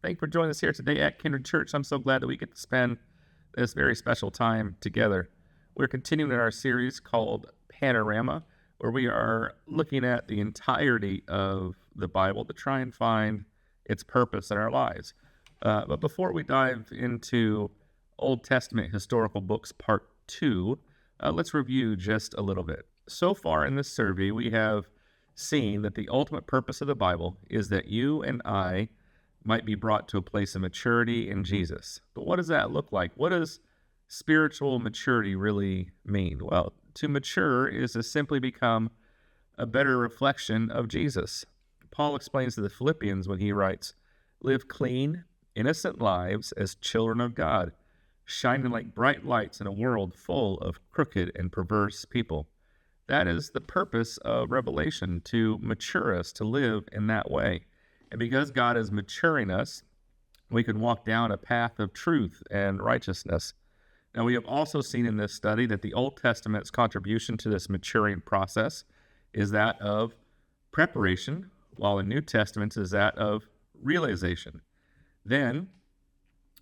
Thank you for joining us here today at Kindred Church. I'm so glad that we get to spend this very special time together. We're continuing our series called Panorama, where we are looking at the entirety of the Bible to try and find its purpose in our lives. But before we dive into Old Testament historical books part 2, let's review just a little bit. So far in this survey, we have seen that the ultimate purpose of the Bible is that you and I might be brought to a place of maturity in Jesus. But what does that look like? What does spiritual maturity really mean? Well, to mature is to simply become a better reflection of Jesus. Paul explains to the Philippians when he writes, "Live clean, innocent lives as children of God, shining like bright lights in a world full of crooked and perverse people." That is the purpose of Revelation, to mature us, to live in that way. And because God is maturing us, we can walk down a path of truth and righteousness. Now, we have also seen in this study that the Old Testament's contribution to this maturing process is that of preparation, while the New Testament's is that of realization. Then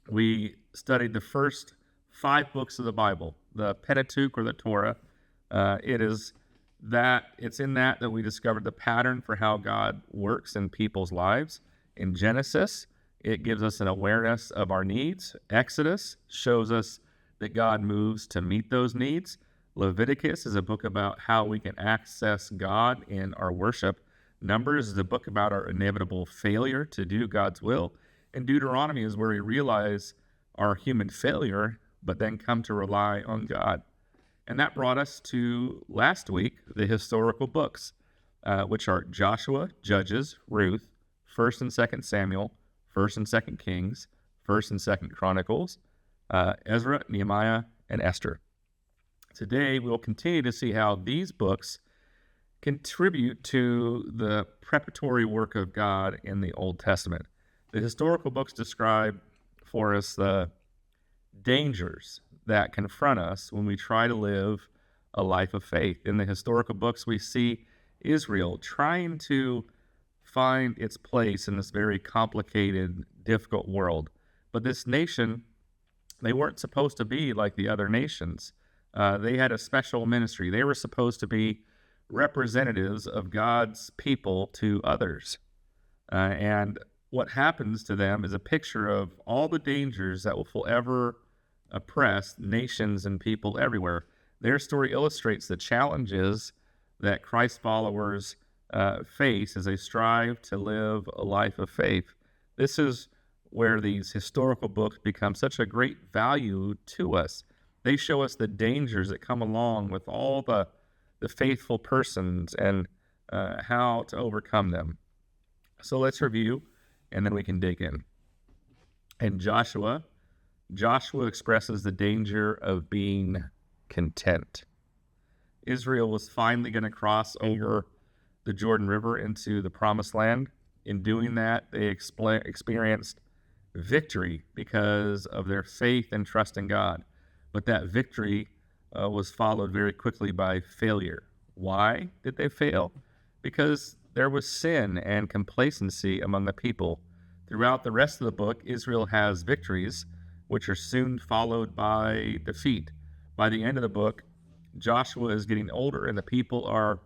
we studied the first 5 books of the Bible, the Pentateuch or the Torah. It's in that we discovered the pattern for how God works in people's lives. In Genesis, it gives us an awareness of our needs. Exodus shows us that God moves to meet those needs. Leviticus is a book about how we can access God in our worship. Numbers is a book about our inevitable failure to do God's will. And Deuteronomy is where we realize our human failure, but then come to rely on God. And that brought us to last week, the historical books, which are Joshua, Judges, Ruth, 1st and 2nd Samuel, 1st and 2nd Kings, 1st and 2nd Chronicles, Ezra, Nehemiah, and Esther. Today, we'll continue to see how these books contribute to the preparatory work of God in the Old Testament. The historical books describe for us the dangers that confront us when we try to live a life of faith. In the historical books, we see Israel trying to find its place in this very complicated, difficult world. But this nation, they weren't supposed to be like the other nations. They had a special ministry. They were supposed to be representatives of God's people to others. And what happens to them is a picture of all the dangers that will forever oppress nations and people everywhere. Their story illustrates the challenges that Christ followers face as they strive to live a life of faith. This is where these historical books become such a great value to us. They show us the dangers that come along with all the faithful persons and how to overcome them. So let's review, and then we can dig in. In Joshua expresses the danger of being content. Israel was finally going to cross over the Jordan River into the Promised Land. In doing that, they experienced victory because of their faith and trust in God. But that victory was followed very quickly by failure. Why did they fail? Because there was sin and complacency among the people. Throughout the rest of the book, Israel has victories, which are soon followed by defeat. By the end of the book, Joshua is getting older and the people are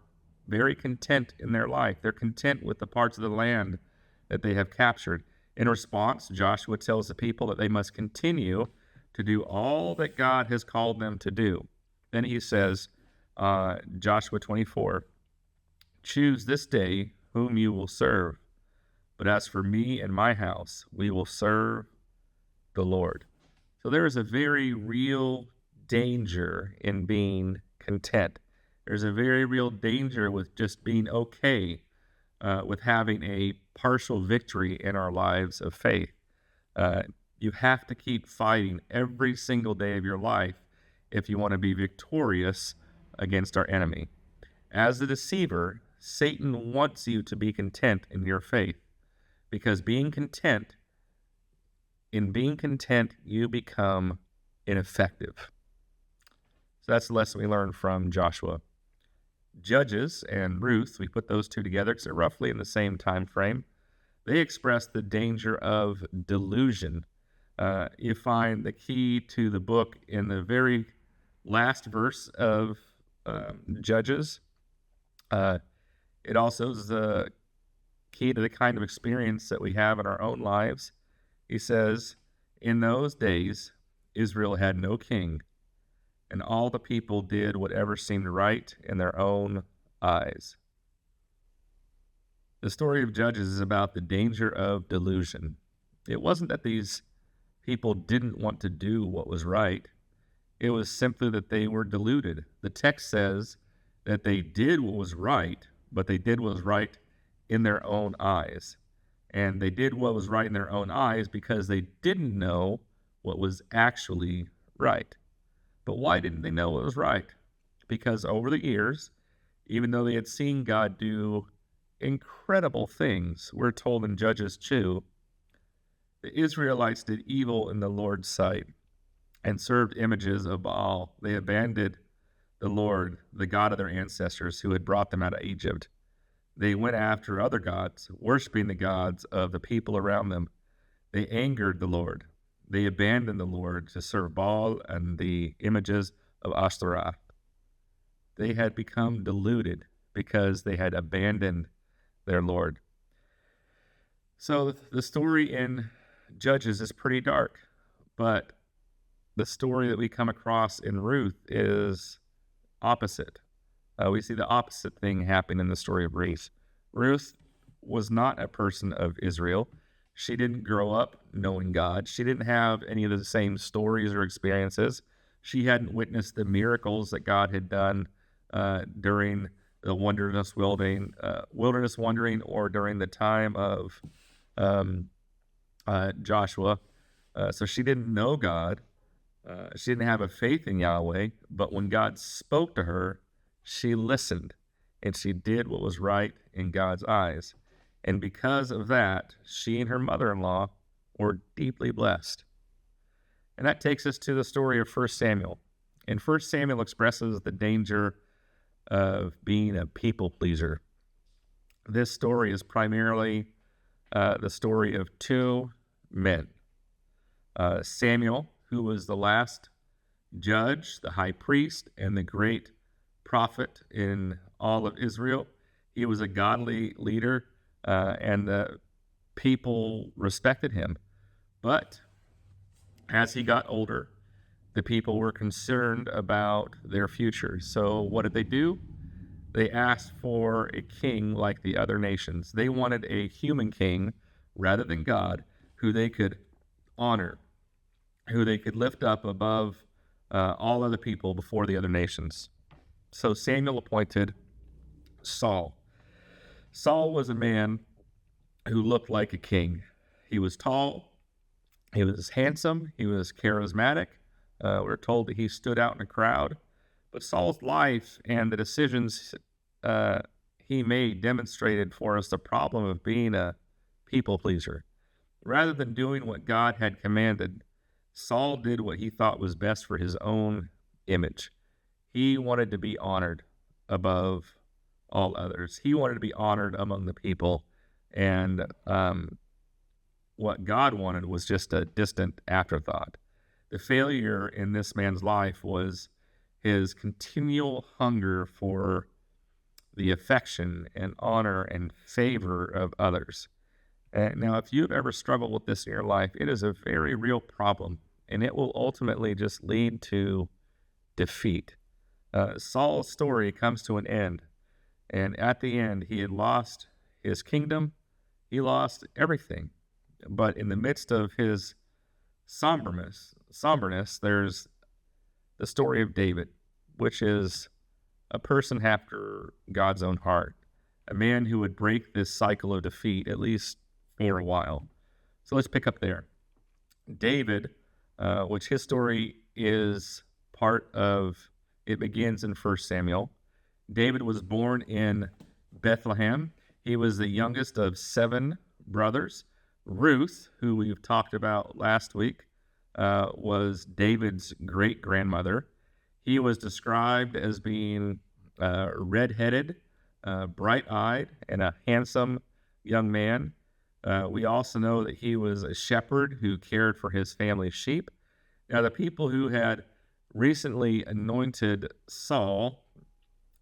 very content in their life. They're content with the parts of the land that they have captured. In response, Joshua tells the people that they must continue to do all that God has called them to do. Then he says, Joshua 24, "Choose this day whom you will serve, but as for me and my house, we will serve the Lord." So there is a very real danger in being content. There's a very real danger with just being okay with having a partial victory in our lives of faith. You have to keep fighting every single day of your life if you want to be victorious against our enemy. As the deceiver, Satan wants you to be content in your faith, because in being content, you become ineffective. So that's the lesson we learned from Joshua. Judges and Ruth, we put those two together because they're roughly in the same time frame. they express the danger of delusion. You find the key to the book in the very last verse of Judges. It also is the key to the kind of experience that we have in our own lives. He says, "In those days, Israel had no king, and all the people did whatever seemed right in their own eyes." The story of Judges is about the danger of delusion. It wasn't that these people didn't want to do what was right. It was simply that they were deluded. The text says that they did what was right, but they did what was right in their own eyes. And they did what was right in their own eyes because they didn't know what was actually right. But why didn't they know what was right? Because over the years, even though they had seen God do incredible things, we're told in Judges 2, the Israelites did evil in the Lord's sight and served images of Baal. They abandoned the Lord, the God of their ancestors who had brought them out of Egypt. They went after other gods, worshiping the gods of the people around them. They angered the Lord. They abandoned the Lord to serve Baal and the images of Ashtaroth. They had become deluded because they had abandoned their Lord. So the story in Judges is pretty dark, but the story that we come across in Ruth is opposite. We see the opposite thing happen in the story of Ruth. Ruth was not a person of Israel. She didn't grow up knowing God. She didn't have any of the same stories or experiences. She hadn't witnessed the miracles that God had done during the wilderness wandering, or during the time of Joshua. So she didn't know God. She didn't have a faith in Yahweh, but when God spoke to her, she listened, and she did what was right in God's eyes. And because of that, she and her mother-in-law were deeply blessed. And that takes us to the story of 1 Samuel. And 1 Samuel expresses the danger of being a people pleaser. This story is primarily the story of two men. Samuel, who was the last judge, the high priest, and the great prophet in all of Israel. He was a godly leader, and the people respected him. But as he got older, the people were concerned about their future. So what did they do? They asked for a king like the other nations. They wanted a human king rather than God, who they could honor, who they could lift up above all other people before the other nations. So Samuel appointed Saul. Saul was a man who looked like a king. He was tall, he was handsome, he was charismatic. We're told that he stood out in a crowd. But Saul's life and the decisions he made demonstrated for us the problem of being a people pleaser. Rather than doing what God had commanded, Saul did what he thought was best for his own image. He wanted to be honored above all others. He wanted to be honored among the people. And what God wanted was just a distant afterthought. The failure in this man's life was his continual hunger for the affection and honor and favor of others. Now, if you've ever struggled with this in your life, it is a very real problem, and it will ultimately just lead to defeat. Saul's story comes to an end, and at the end, he had lost his kingdom. He lost everything. But in the midst of his somberness, there's the story of David, which is a person after God's own heart, a man who would break this cycle of defeat, at least for a while. So let's pick up there. David, which his story is part of, it begins in 1 Samuel. David was born in Bethlehem. He was the youngest of 7 brothers. Ruth, who we've talked about last week, was David's great-grandmother. He was described as being red-headed, bright-eyed, and a handsome young man. We also know that he was a shepherd who cared for his family's sheep. Now, the people who had recently anointed Saul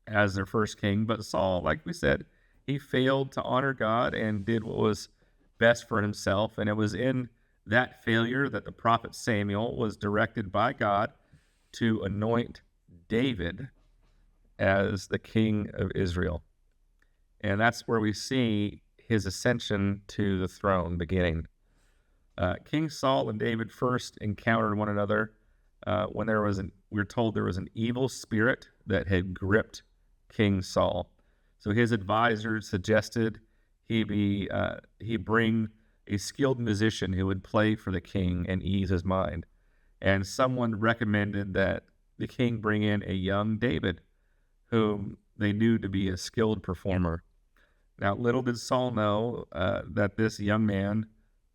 as their first king, but Saul, like we said, he failed to honor God and did what was best for himself. And it was in that failure that the prophet Samuel was directed by God to anoint David as the king of Israel. And that's where we see his ascension to the throne beginning. King Saul and David first encountered one another when we're told there was an evil spirit that had gripped King Saul. So his advisors suggested he bring a skilled musician who would play for the king and ease his mind. And someone recommended that the king bring in a young David, whom they knew to be a skilled performer. Now, little did Saul know that this young man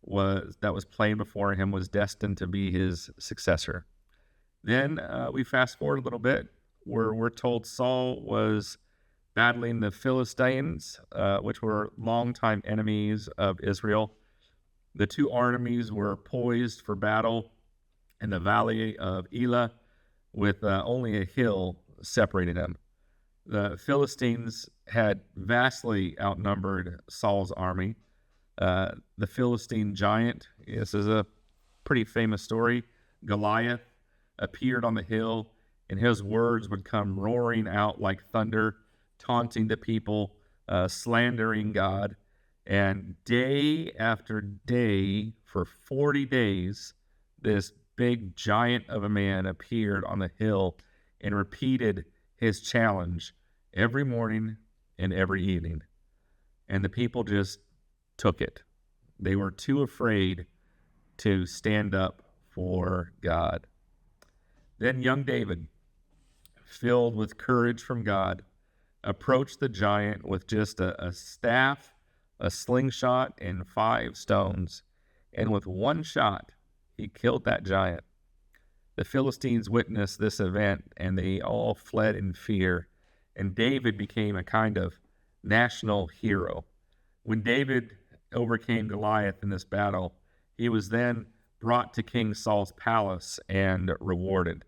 that was playing before him was destined to be his successor. Then we fast forward a little bit, where we're told Saul was battling the Philistines, which were longtime enemies of Israel. The two armies were poised for battle in the valley of Elah, with only a hill separating them. The Philistines had vastly outnumbered Saul's army. The Philistine giant, this is a pretty famous story, Goliath, appeared on the hill, and his words would come roaring out like thunder, taunting the people, slandering God. And day after day, for 40 days, this big giant of a man appeared on the hill and repeated his challenge every morning and every evening. And the people just took it. They were too afraid to stand up for God. Then young David, filled with courage from God, approached the giant with just a staff, a slingshot, and 5 stones. And with one shot, he killed that giant. The Philistines witnessed this event, and they all fled in fear. And David became a kind of national hero. When David overcame Goliath in this battle, he was then brought to King Saul's palace and rewarded.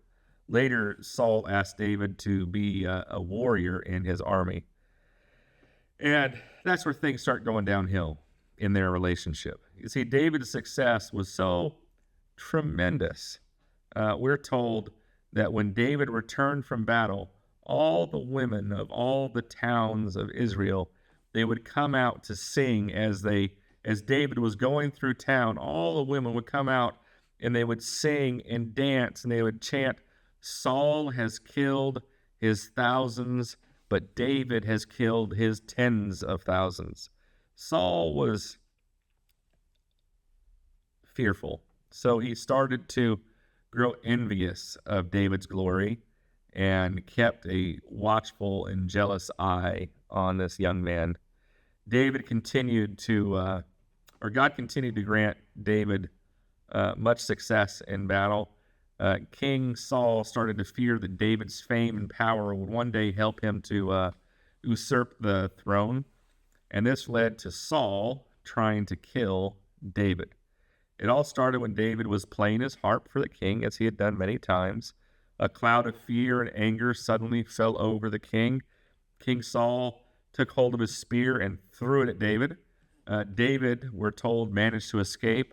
Later, Saul asked David to be a warrior in his army. And that's where things start going downhill in their relationship. You see, David's success was so tremendous. We're told that when David returned from battle, all the women of all the towns of Israel, they would come out to sing as David was going through town. All the women would come out and they would sing and dance and they would chant, "Saul has killed his thousands, but David has killed his tens of thousands." Saul was fearful, so he started to grow envious of David's glory and kept a watchful and jealous eye on this young man. God continued to grant David much success in battle. King Saul started to fear that David's fame and power would one day help him to usurp the throne, and this led to Saul trying to kill David. It all started when David was playing his harp for the king, as he had done many times. A cloud of fear and anger suddenly fell over the king. King Saul took hold of his spear and threw it at David. David, we're told, managed to escape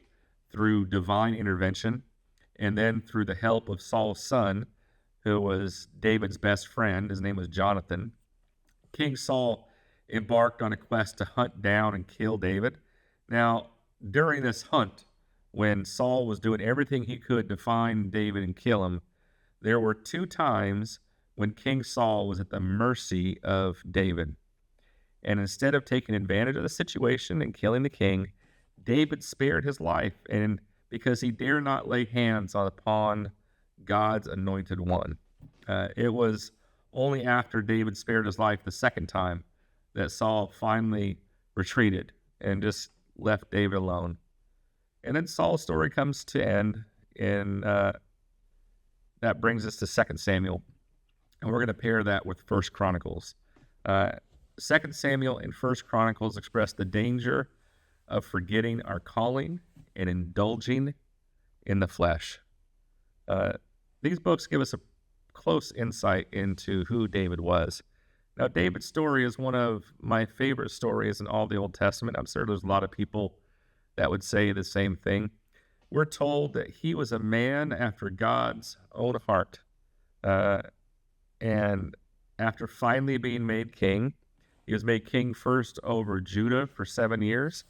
through divine intervention, and then through the help of Saul's son, who was David's best friend. His name was Jonathan. King Saul embarked on a quest to hunt down and kill David. Now, during this hunt, when Saul was doing everything he could to find David and kill him, there were 2 times when King Saul was at the mercy of David. And instead of taking advantage of the situation and killing the king, David spared his life, and because he dare not lay hands upon God's anointed one. It was only after David spared his life the second time that Saul finally retreated and just left David alone. And then Saul's story comes to end, and that brings us to 2 Samuel. And we're going to pair that with 1 Chronicles. 2 Samuel and 1 Chronicles express the danger of forgetting our calling and indulging in the flesh. These books give us a close insight into who David was. Now, David's story is one of my favorite stories in all the Old Testament. I'm sure there's a lot of people that would say the same thing. We're told that he was a man after God's own heart. And after finally being made king, he was made king first over Judah for 7 years,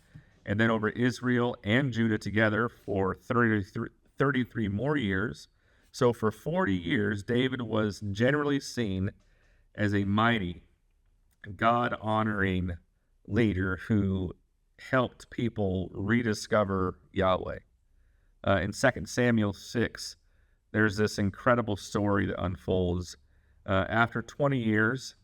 and then over Israel and Judah together for 33 more years. So for 40 years, David was generally seen as a mighty, God-honoring leader who helped people rediscover Yahweh. In 2 Samuel 6, there's this incredible story that unfolds. After 20 years,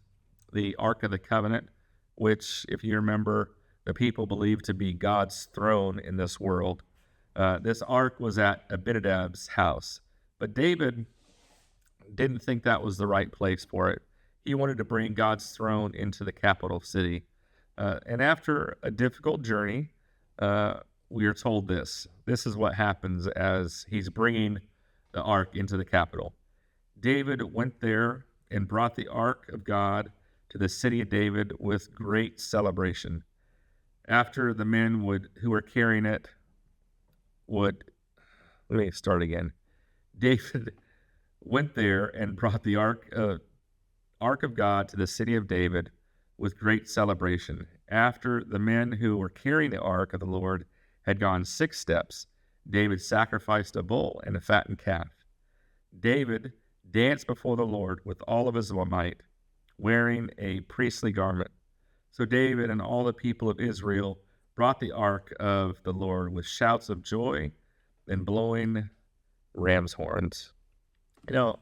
the Ark of the Covenant, which, if you remember, the people believed to be God's throne in this world, this Ark was at Abinadab's house. But David didn't think that was the right place for it. He wanted to bring God's throne into the capital city. And after a difficult journey, we are told this. This is what happens as he's bringing the ark into the capital. David went there and brought the ark of God to the city of David with great celebration. After the men who were carrying it let me start again. David went there and brought the ark of God to the city of David with great celebration. After the men who were carrying the ark of the Lord had gone 6 steps, David sacrificed a bull and a fattened calf. David danced before the Lord with all of his might, wearing a priestly garment. So David and all the people of Israel brought the ark of the Lord with shouts of joy and blowing ram's horns. You know,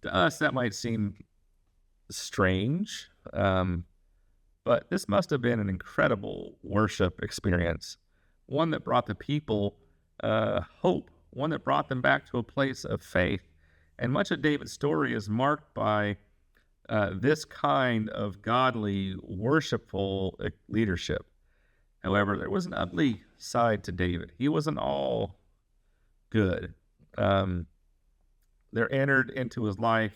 to us that might seem strange, but this must have been an incredible worship experience, one that brought the people hope, one that brought them back to a place of faith. And much of David's story is marked by this kind of godly, worshipful leadership. However, there was an ugly side to David. He wasn't all good. There entered into his life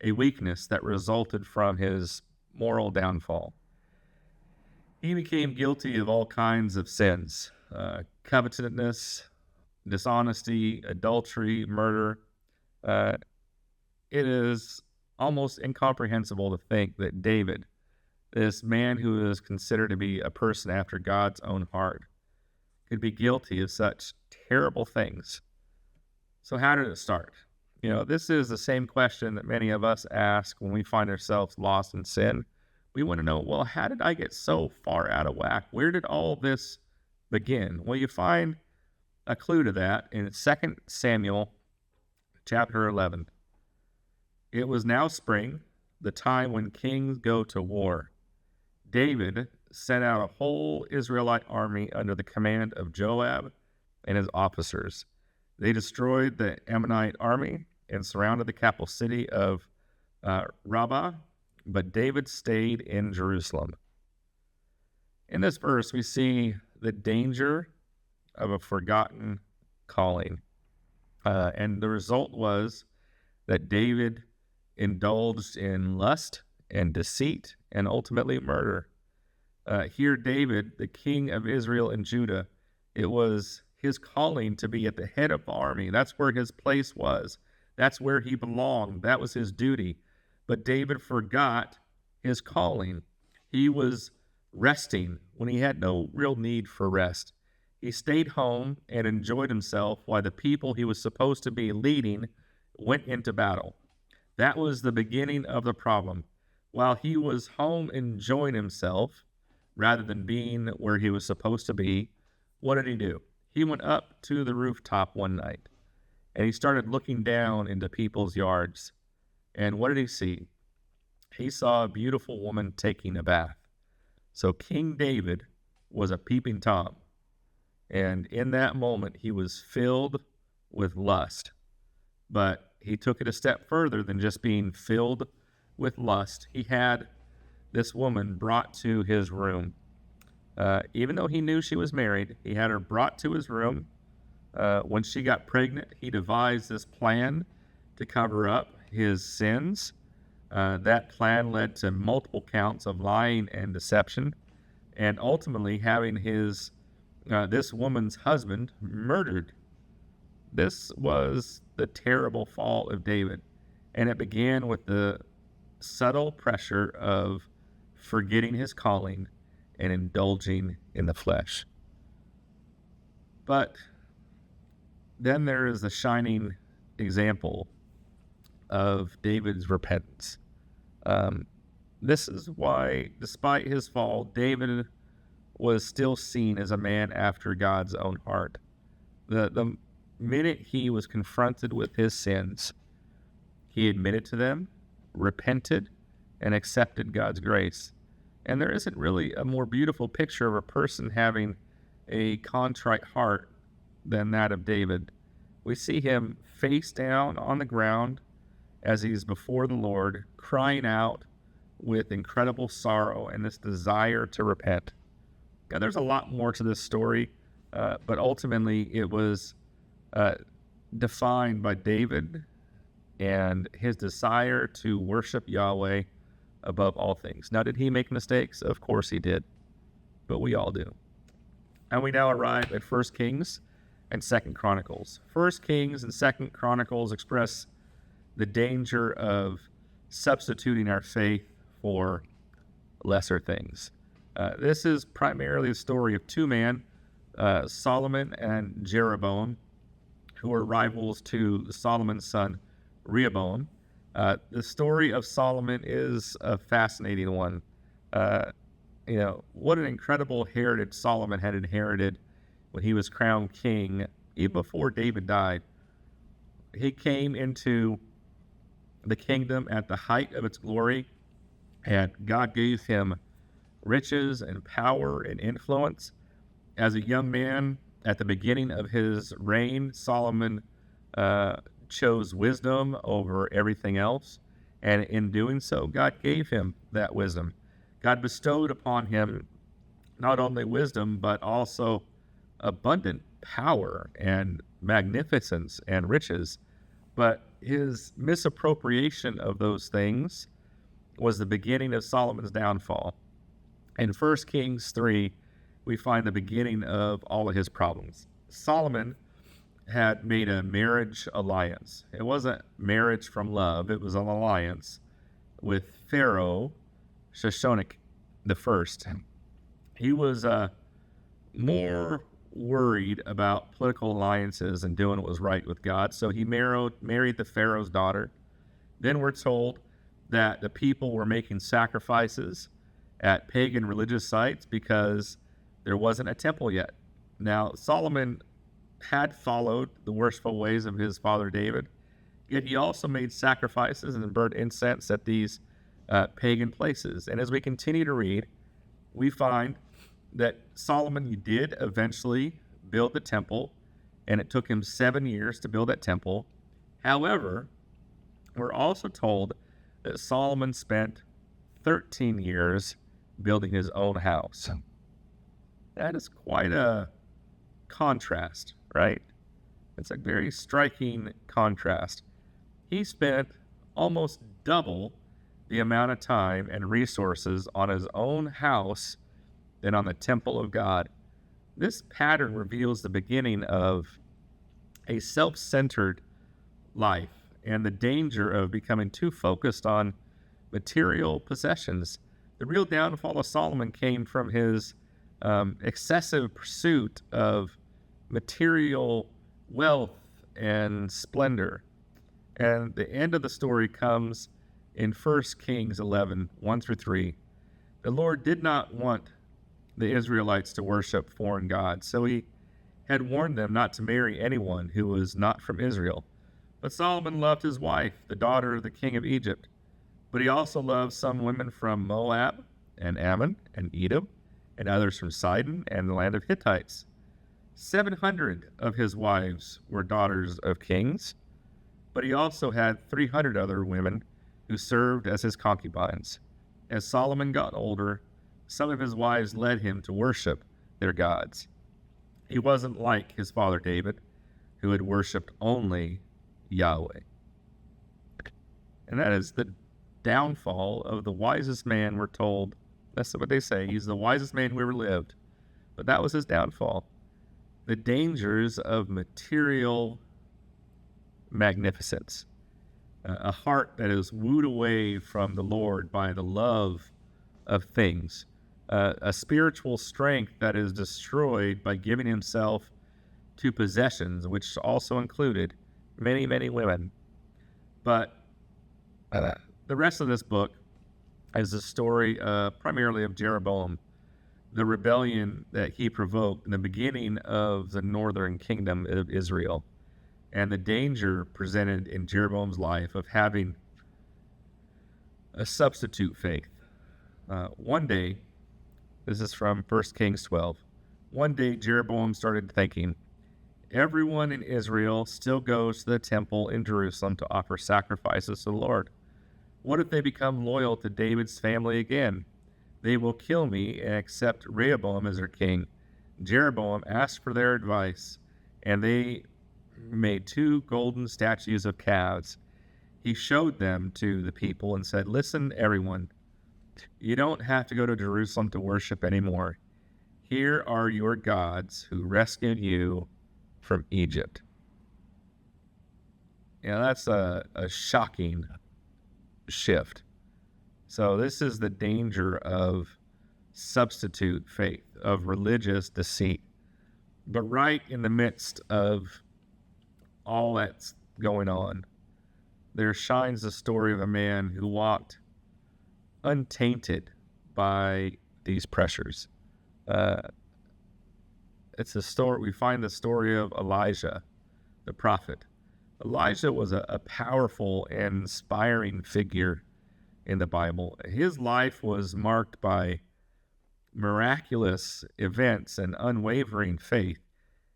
a weakness that resulted from his moral downfall. He became guilty of all kinds of sins, covetousness, dishonesty, adultery, murder. It is almost incomprehensible to think that David, this man who is considered to be a person after God's own heart, could be guilty of such terrible things. So how did it start? You know, this is the same question that many of us ask when we find ourselves lost in sin. We want to know, well, how did I get so far out of whack? Where did all this begin? Well, you find a clue to that in 2 Samuel chapter 11. It was now spring, the time when kings go to war. David sent out a whole Israelite army under the command of Joab and his officers. They destroyed the Ammonite army and surrounded the capital city of Rabbah, but David stayed in Jerusalem. In this verse, we see the danger of a forgotten calling. And the result was that David indulged in lust and deceit and ultimately murder. Here, David, the king of Israel and Judah, it was his calling to be at the head of the army. That's where his place was. That's where he belonged. That was his duty. But David forgot his calling. He was resting when he had no real need for rest. He stayed home and enjoyed himself while the people he was supposed to be leading went into battle. That was the beginning of the problem. While he was home enjoying himself, rather than being where he was supposed to be, what did he do? He went up to the rooftop one night, and he started looking down into people's yards. And what did he see? He saw a beautiful woman taking a bath. So King David was a peeping Tom. And in that moment, he was filled with lust. But he took it a step further than just being filled with lust. He had this woman brought to his room. Even though he knew she was married, he had her brought to his room. When she got pregnant, he devised this plan to cover up his sins. That plan led to multiple counts of lying and deception, and ultimately having this woman's husband murdered. This was the terrible fault of David, and it began with the subtle pressure of forgetting his calling and indulging in the flesh. But then there is the shining example of David's repentance. This is why, despite his fall, David was still seen as a man after God's own heart. The minute he was confronted with his sins, he admitted to them, repented, and accepted God's grace. And there isn't really a more beautiful picture of a person having a contrite heart than that of David. We see him face down on the ground as he's before the Lord, crying out with incredible sorrow and this desire to repent. Now, there's a lot more to this story, but ultimately it was defined by David and his desire to worship Yahweh above all things. Now, did he make mistakes? Of course he did, but we all do. And we now arrive at 1 Kings and 2 Chronicles. 1 Kings and 2 Chronicles express the danger of substituting our faith for lesser things. This is primarily the story of two men, Solomon and Jeroboam, who were rivals to Solomon's son, Rehoboam. The story of Solomon is a fascinating one. What an incredible heritage Solomon had inherited when he was crowned king, even before David died. He came into the kingdom at the height of its glory, and God gave him riches and power and influence. As a young man, at the beginning of his reign, Solomon chose wisdom over everything else, and in doing so, God gave him that wisdom. God bestowed upon him not only wisdom, but also abundant power and magnificence and riches. But his misappropriation of those things was the beginning of Solomon's downfall. In 1 Kings 3, we find the beginning of all of his problems. Solomon had made a marriage alliance. It wasn't marriage from love, it was an alliance with Pharaoh Shoshonik I. He was more worried about political alliances and doing what was right with God, so he married the Pharaoh's daughter. Then we're told that the people were making sacrifices at pagan religious sites because there wasn't a temple yet. Now, Solomon had followed the worshipful ways of his father David, yet he also made sacrifices and burnt incense at these pagan places. And as we continue to read, we find that Solomon did eventually build the temple, and it took him 7 years to build that temple. However, we're also told that Solomon spent 13 years building his own house. That is quite a contrast, right? It's a very striking contrast. He spent almost double the amount of time and resources on his own house than on the temple of God. This pattern reveals the beginning of a self-centered life and the danger of becoming too focused on material possessions. The real downfall of Solomon came from his excessive pursuit of material wealth and splendor. And the end of the story comes in 1 Kings 11, 1-3. The Lord did not want the Israelites to worship foreign gods, so he had warned them not to marry anyone who was not from Israel. But Solomon loved his wife, the daughter of the king of Egypt. But he also loved some women from Moab and Ammon and Edom, and others from Sidon and the land of Hittites. 700 of his wives were daughters of kings, but he also had 300 other women who served as his concubines. As Solomon got older, some of his wives led him to worship their gods. He wasn't like his father David, who had worshipped only Yahweh. And that is the downfall of the wisest man, we're told. That's what they say. He's the wisest man who ever lived. But that was his downfall. The dangers of material magnificence. A heart that is wooed away from the Lord by the love of things. A spiritual strength that is destroyed by giving himself to possessions, which also included many, many women. But the rest of this book is the story primarily of Jeroboam, the rebellion that he provoked in the beginning of the northern kingdom of Israel, and the danger presented in Jeroboam's life of having a substitute faith. One day, this is from 1 Kings 12, one day Jeroboam started thinking, everyone in Israel still goes to the temple in Jerusalem to offer sacrifices to the Lord. What if they become loyal to David's family again? They will kill me and accept Rehoboam as their king. Jeroboam asked for their advice, and they made 2 golden statues of calves. He showed them to the people and said, listen, everyone, you don't have to go to Jerusalem to worship anymore. Here are your gods who rescued you from Egypt. That's a shocking shift. So this is the danger of substitute faith, of religious deceit. But right in the midst of all that's going on, there shines the story of a man who walked untainted by these pressures. It's a story, we find the story of Elijah, the prophet. Elijah was a powerful and inspiring figure in the Bible. His life was marked by miraculous events and unwavering faith.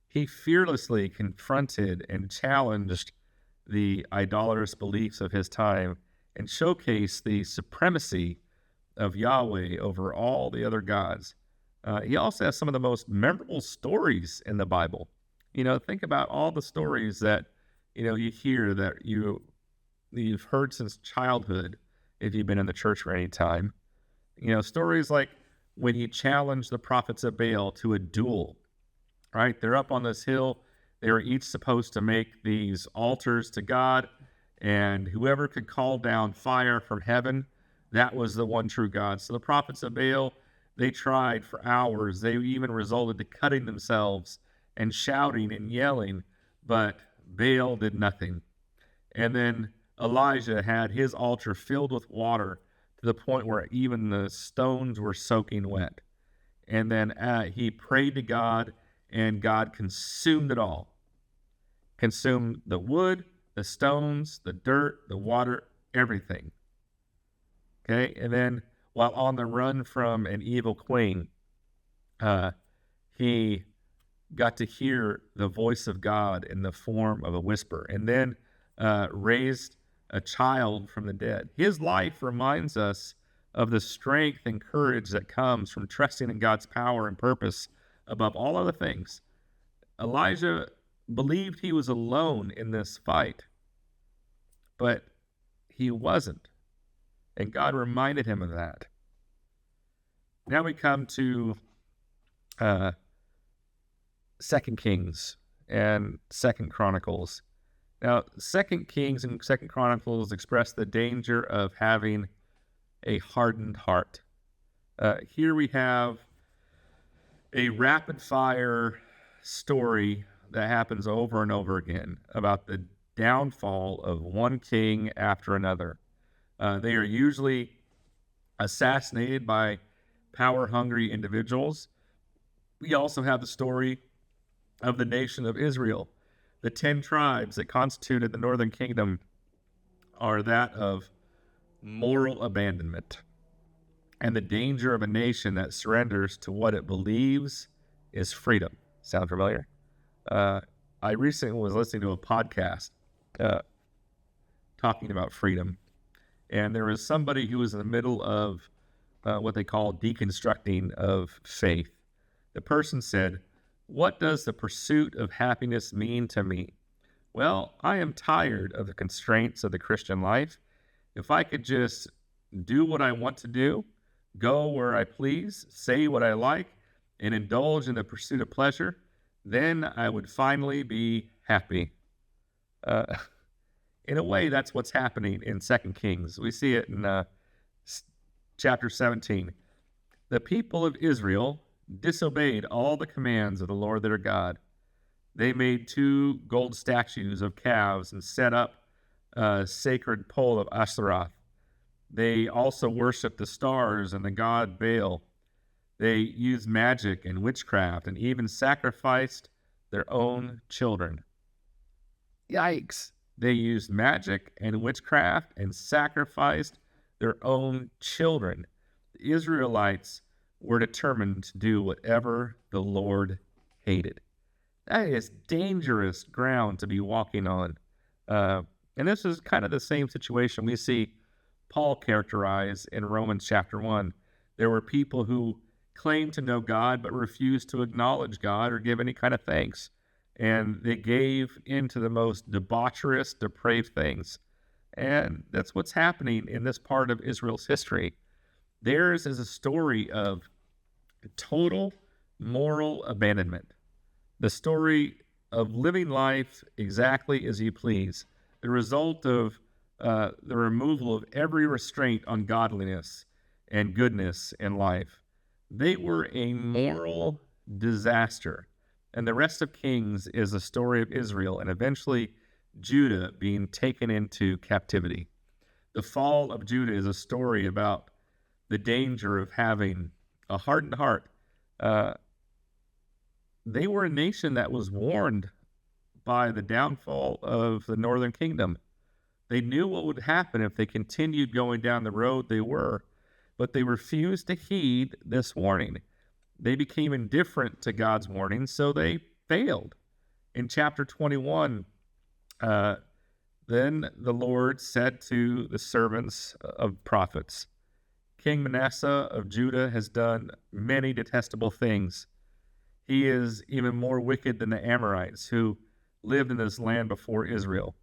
He fearlessly confronted and challenged the idolatrous beliefs of his time and showcased the supremacy of Yahweh over all the other gods. He also has some of the most memorable stories in the Bible. Think about all the stories that you hear that you've heard since childhood, if you've been in the church for any time. Stories like when he challenged the prophets of Baal to a duel, right? They're up on this hill. They were each supposed to make these altars to God, and whoever could call down fire from heaven, that was the one true God. So the prophets of Baal, they tried for hours. They even resorted to cutting themselves and shouting and yelling, but Baal did nothing. And then Elijah had his altar filled with water to the point where even the stones were soaking wet. And then he prayed to God, and God consumed it all. Consumed the wood, the stones, the dirt, the water, everything. Okay, and then while on the run from an evil queen, he got to hear the voice of God in the form of a whisper, and then raised a child from the dead. His life reminds us of the strength and courage that comes from trusting in God's power and purpose above all other things. Elijah believed he was alone in this fight, but he wasn't. And God reminded him of that. Now we come to 2 Kings and 2 Chronicles. Now, 2 Kings and 2 Chronicles express the danger of having a hardened heart. Here we have a rapid-fire story that happens over and over again about the downfall of one king after another. They are usually assassinated by power-hungry individuals. We also have the story of the nation of Israel. The 10 tribes that constituted the northern kingdom are that of moral abandonment and the danger of a nation that surrenders to what it believes is freedom. Sound familiar? I recently was listening to a podcast talking about freedom, and there was somebody who was in the middle of what they call deconstructing of faith. The person said, "What does the pursuit of happiness mean to me? Well, I am tired of the constraints of the Christian life. If I could just do what I want to do, go where I please, say what I like, and indulge in the pursuit of pleasure, then I would finally be happy." Uh, in a way, that's what's happening in Second Kings. We see it in chapter 17. The people of Israel disobeyed all the commands of the Lord their God. They made 2 gold statues of calves and set up a sacred pole of Ashtaroth. They also worshiped the stars and the god Baal. They used magic and witchcraft and even sacrificed their own children. Yikes! They used magic and witchcraft and sacrificed their own children. The Israelites were determined to do whatever the Lord hated. That is dangerous ground to be walking on. And this is kind of the same situation we see Paul characterize in Romans chapter 1. There were people who claimed to know God but refused to acknowledge God or give any kind of thanks. And they gave into the most debaucherous, depraved things. And that's what's happening in this part of Israel's history. Theirs is a story of total moral abandonment. The story of living life exactly as you please. The result of the removal of every restraint on godliness and goodness in life. They were a moral disaster. And the rest of Kings is the story of Israel and eventually Judah being taken into captivity. The fall of Judah is a story about the danger of having a hardened heart. They were a nation that was warned by the downfall of the northern kingdom. They knew what would happen if they continued going down the road they were, but they refused to heed this warning. They became indifferent to God's warning, so they failed. In chapter 21, then the Lord said to the servants of prophets, "King Manasseh of Judah has done many detestable things. He is even more wicked than the Amorites who lived in this land before Israel.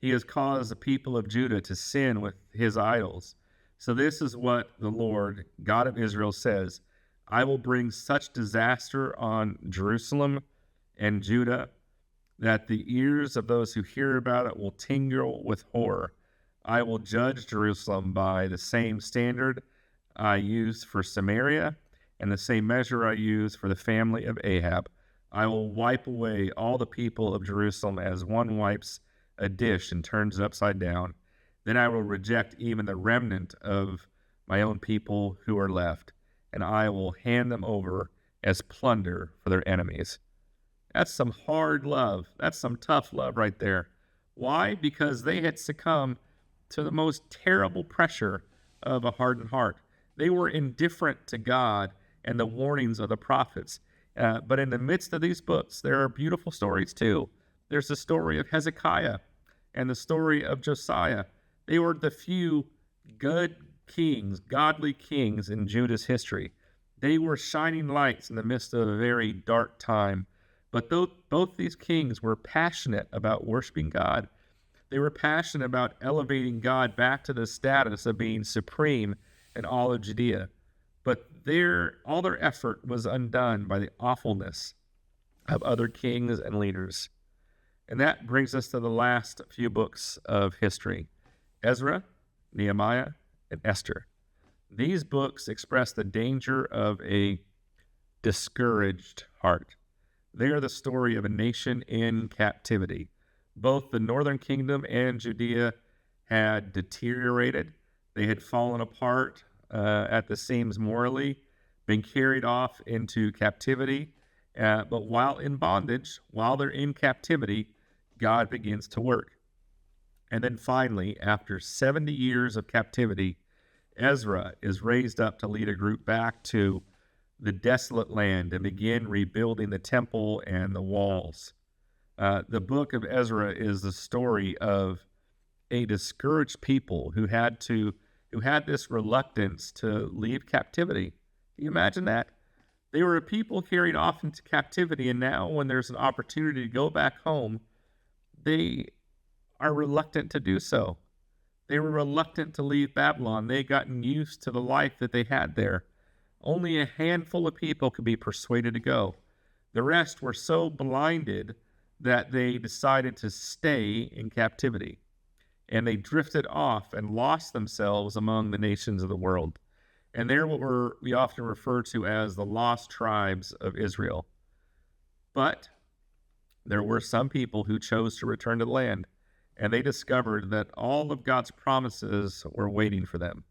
He has caused the people of Judah to sin with his idols. So this is what the Lord, God of Israel, says. I will bring such disaster on Jerusalem and Judah that the ears of those who hear about it will tingle with horror. I will judge Jerusalem by the same standard I used for Samaria and the same measure I used for the family of Ahab. I will wipe away all the people of Jerusalem as one wipes a dish and turns it upside down. Then I will reject even the remnant of my own people who are left, and I will hand them over as plunder for their enemies." That's some hard love. That's some tough love right there. Why? Because they had succumbed to the most terrible pressure of a hardened heart. They were indifferent to God and the warnings of the prophets. But in the midst of these books, there are beautiful stories too. There's the story of Hezekiah and the story of Josiah. They were the few good kings, godly kings in Judah's history. They were shining lights in the midst of a very dark time. But both these kings were passionate about worshiping God. They were passionate about elevating God back to the status of being supreme in all of Judea. But all their effort was undone by the awfulness of other kings and leaders. And that brings us to the last few books of history: Ezra, Nehemiah, and Esther. These books express the danger of a discouraged heart. They are the story of a nation in captivity. Both the northern kingdom and Judea had deteriorated. They had fallen apart at the seams morally, been carried off into captivity. But while in bondage, while they're in captivity, God begins to work. And then finally, after 70 years of captivity, Ezra is raised up to lead a group back to the desolate land and begin rebuilding the temple and the walls. The book of Ezra is the story of a discouraged people who had to who had this reluctance to leave captivity. Can you imagine that? They were a people carried off into captivity, and now when there's an opportunity to go back home, they are reluctant to do so. They were reluctant to leave Babylon. They had gotten used to the life that they had there. Only a handful of people could be persuaded to go. The rest were so blinded that they decided to stay in captivity. And they drifted off and lost themselves among the nations of the world. And they're what we often refer to as the lost tribes of Israel. But there were some people who chose to return to the land, and they discovered that all of God's promises were waiting for them.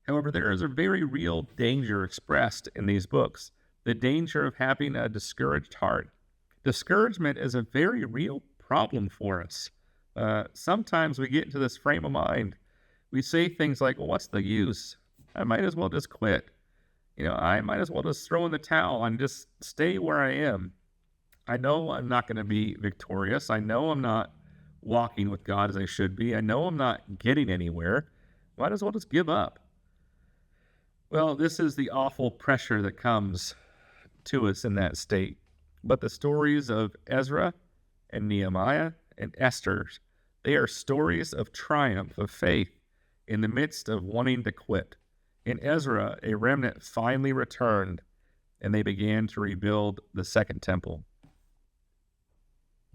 However, there is a very real danger expressed in these books, the danger of having a discouraged heart. Discouragement is a very real problem for us. Sometimes we get into this frame of mind. We say things like, well, what's the use? I might as well just quit. I might as well just throw in the towel and just stay where I am. I know I'm not going to be victorious. I know I'm not walking with God as I should be. I know I'm not getting anywhere. Might as well just give up. Well, this is the awful pressure that comes to us in that state. But the stories of Ezra and Nehemiah and Esther, they are stories of triumph, of faith, in the midst of wanting to quit. In Ezra, a remnant finally returned, and they began to rebuild the second temple.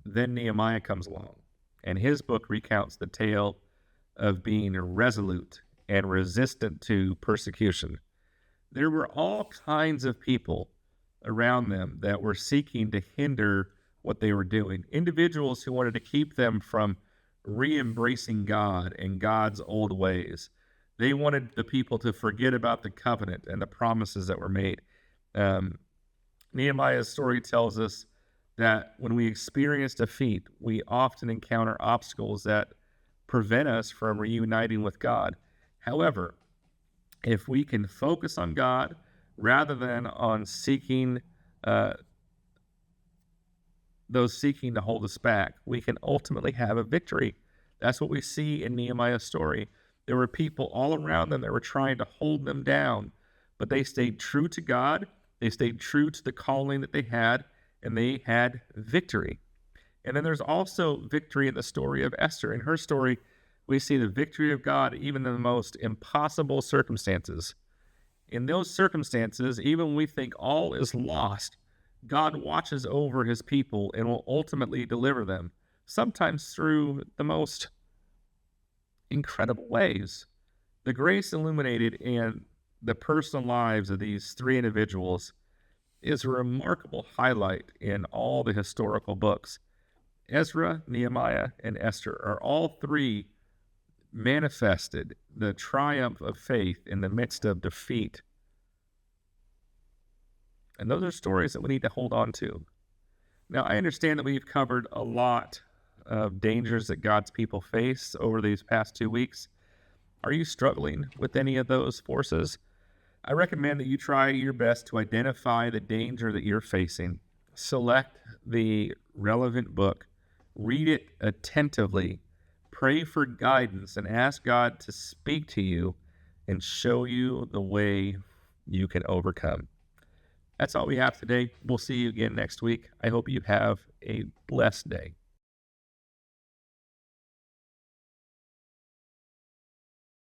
Then Nehemiah comes along, and his book recounts the tale of being resolute and resistant to persecution. There were all kinds of people around them that were seeking to hinder what they were doing. Individuals who wanted to keep them from re-embracing God and God's old ways. They wanted the people to forget about the covenant and the promises that were made. Nehemiah's story tells us that when we experience defeat, we often encounter obstacles that prevent us from reuniting with God. However, if we can focus on God rather than on seeking those seeking to hold us back, we can ultimately have a victory. That's what we see in Nehemiah's story. There were people all around them that were trying to hold them down, but they stayed true to God. They stayed true to the calling that they had, and they had victory. And then there's also victory in the story of Esther. In her story, we see the victory of God even in the most impossible circumstances. In those circumstances, even when we think all is lost, God watches over his people and will ultimately deliver them, sometimes through the most incredible ways. The grace illuminated in the personal lives of these three individuals is a remarkable highlight in all the historical books. Ezra, Nehemiah, and Esther are all three manifested the triumph of faith in the midst of defeat. And those are stories that we need to hold on to. Now, I understand that we've covered a lot of dangers that God's people face over these past 2 weeks. Are you struggling with any of those forces? I recommend that you try your best to identify the danger that you're facing. Select the relevant book, read it attentively, pray for guidance, and ask God to speak to you and show you the way you can overcome. That's all we have today. We'll see you again next week. I hope you have a blessed day.